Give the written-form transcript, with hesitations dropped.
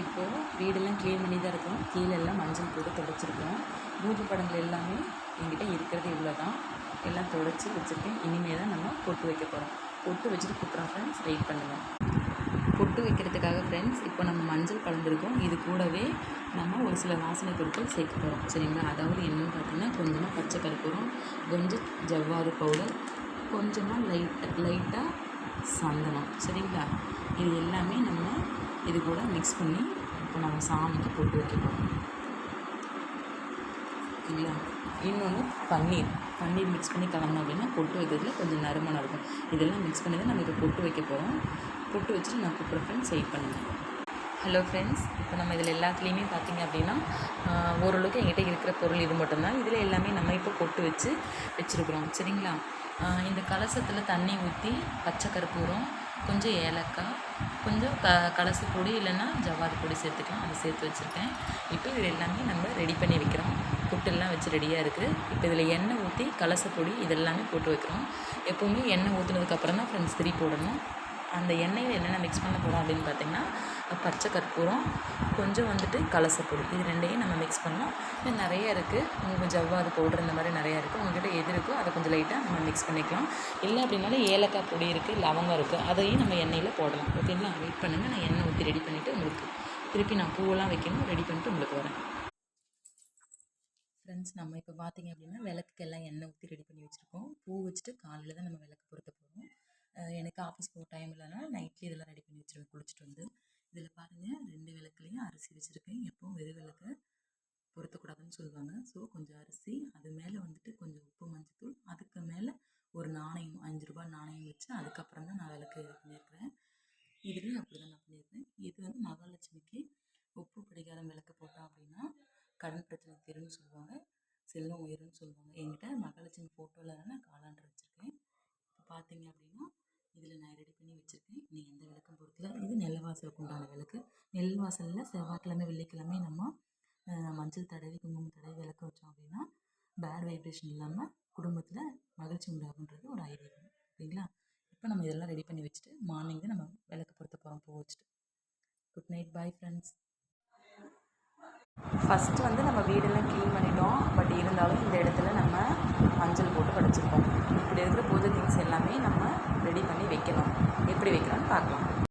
இப்போது வீடெல்லாம் க்ளீன் பண்ணி தான் இருக்கோம். கீழெல்லாம் மஞ்சள் போட்டு துடைச்சிருக்கோம். பூஜை படங்கள் எல்லாமே என்கிட்ட இருக்கிறது இவ்வளோ தான். எல்லாம் துடைச்சி வச்சுருக்கேன். இனிமேல் தான் நம்ம பொட்டு வைக்க போகிறோம். பொட்டு வச்சுட்டு கூப்பிட்றோம் ஃப்ரெண்ட்ஸ், வெயிட் பண்ணுங்கள். பொட்டு வைக்கிறதுக்காக ஃப்ரெண்ட்ஸ் இப்போ நம்ம மஞ்சள் கலந்துருக்கோம். இது கூடவே நம்ம ஒரு சில வாசனை பொருட்கள் சேர்க்க போகிறோம். சரிங்களா? அதாவது என்னென்னு பார்த்தீங்கன்னா, கொஞ்சமாக பச்சை கற்பூரம், கொஞ்சம் ஜவ்வாது பவுடர், கொஞ்சமாக லைட்டாக சந்தனம். சரிங்களா? இது எல்லாமே நம்ம இது கூட மிக்ஸ் பண்ணி இப்போ நம்ம சாமிக்கு பொட்டு வைக்க போகிறோம். இல்லையா? இன்னொன்று பன்னீர் மிக்ஸ் பண்ணி கலந்தோம் அப்படின்னா பொட்டு வைக்கிறதுல கொஞ்சம் நறுமணம் இருக்கும். இதெல்லாம் மிக்ஸ் பண்ணி தான் நம்ம இப்போ பொட்டு வைக்க போகிறோம். பொட்டு வச்சுட்டு நான் கூப்பிட்றேன் ஃப்ரெண்ட்ஸ், வெயிட் பண்ணுங்கள். ஹலோ ஃப்ரெண்ட்ஸ், இப்போ நம்ம இதில் எல்லாத்துலேயுமே பார்த்திங்க அப்படின்னா ஓரளவுக்கு என்கிட்ட இருக்கிற பொருள் இது மட்டும்தான். இதில் எல்லாமே நம்ம இப்போ பொட்டு வச்சுருக்குறோம். சரிங்களா? இந்த கலசத்தில் தண்ணி ஊற்றி பச்சை கற்பூரம், கொஞ்சம் ஏலக்காய், கொஞ்சம் கலசு பொடி இல்லைன்னா ஜவ்வாது பொடி சேர்த்துக்கலாம். அதை சேர்த்து வச்சுருக்கேன். இப்போ இது எல்லாமே நம்ம ரெடி பண்ணி வைக்கிறோம். பொட்டெல்லாம் வச்சு ரெடியாக இருக்குது. இப்போ இதில் எண்ணெய் ஊற்றி கலச பொடி இதெல்லாமே போட்டு வைக்கிறோம். எப்போவுமே எண்ணெய் ஊற்றுனதுக்கப்புறம் தான் ஃப்ரெண்ட்ஸ் திரி போடணும். அந்த எண்ணெயில் என்னென்ன மிக்ஸ் பண்ண போகிறோம் அப்படின்னு பார்த்திங்கன்னா, பச்சை கற்பூரம், கொஞ்சம் கலசப்பொடி, இது ரெண்டையும் நம்ம மிக்ஸ் பண்ணோம். இது நிறைய இருக்குது. உங்களுக்கு ஜவ்வாது பவுடர் இந்த மாதிரி நிறையா இருக்குது. உங்கள்கிட்ட எது இருக்கோ அதை கொஞ்சம் லைட்டாக நம்ம மிக்ஸ் பண்ணிக்கலாம். இல்லை அப்படின்னாலும் ஏலக்காய் பொடி இருக்குது, லவங்கம் இருக்குது, அதையும் நம்ம எண்ணெயில் போடலாம். ஓகேங்களா? வெயிட் பண்ணுங்கள். நான் எண்ணெய் ஊற்றி ரெடி பண்ணிவிட்டு உங்களுக்கு திருப்பி நான் பூவெல்லாம் வைக்கணும். ரெடி பண்ணிட்டு உங்களுக்கு வரேன். ஃப்ரெண்ட்ஸ், நம்ம இப்போ பார்த்திங்க அப்படின்னா விளக்குக்கெல்லாம் எண்ணெய் ஊற்றி ரெடி பண்ணி வச்சுருக்கோம். பூ வச்சுட்டு காலையில் தான் நம்ம விளக்கு பொருத்த போகிறோம். எனக்கு ஆஃபீஸ் போக டைம் இல்லைனால நைட்லேயே இதெல்லாம் ரெடி பண்ணி வச்சுருவேன் குளிச்சுட்டு வந்து. இதில் பாருங்கள், 2 விளக்குலேயும் அரிசி வச்சுருக்கேன். எப்போவும் வெறும் விளக்கை பொருத்தக்கூடாதுன்னு சொல்லுவாங்க. ஸோ கொஞ்சம் அரிசி, அது மேலே கொஞ்சம் உப்பு, மஞ்சத்தூள், அதுக்கு மேலே ஒரு நாணயம், 5 ரூபா நாணயம் வச்சு அதுக்கப்புறம் தான் நான் விளக்கு இது பண்ணியிருக்கிறேன். இதுலேயும் அப்படி தான் நான் பண்ணியிருக்கேன். இது மகாலட்சுமிக்கு உப்பு படிகாரம் விளக்கு போட்டோம் அப்படின்னா கடன் பிரச்சனை தீரும்னு சொல்லுவாங்க, செல்வம் உயரும்னு சொல்லுவாங்க. என்கிட்ட மகாலட்சுமி ஃபோட்டோவில் நான் காலாண்டர் வச்சுருக்கேன். இப்போ பார்த்தீங்க அப்படின்னா இதில் நான் ரெடி பண்ணி வச்சுருக்கேன். நீ எந்த விளக்கும் பொறுக்கல. இது நெல்வாசலுக்கு உண்டான விளக்கு. நெல்வாசலில் செவ்வாய்க்கிழமை வெள்ளிக்கிழமை நம்ம மஞ்சள் தடவி குங்குமம் தடவி விளக்கு வச்சோம் அப்படின்னா பேட் வைப்ரேஷன் இல்லாமல் குடும்பத்தில் மகிழ்ச்சி உண்டாகுன்றது ஒரு ஐதீகம். ஓகேங்களா? இப்போ நம்ம இதெல்லாம் ரெடி பண்ணி வச்சுட்டு மார்னிங் தான் நம்ம விளக்கு பொறுத்த போகிறோம் பூ வச்சுட்டு. Good night, bye friends. First நம்ம வீடெல்லாம் க்ளீன் பண்ணிட்டோம். பட் இருந்தாலும் இந்த இடத்துல நம்ம மஞ்சள் போட்டு படைச்சிருக்கோம். இப்படி இருக்கிற பூஜை திங்ஸ் எல்லாமே நம்ம ரெடி பண்ணி வைக்கணும். எப்படி வைக்கலாம்னு பார்க்கலாம்.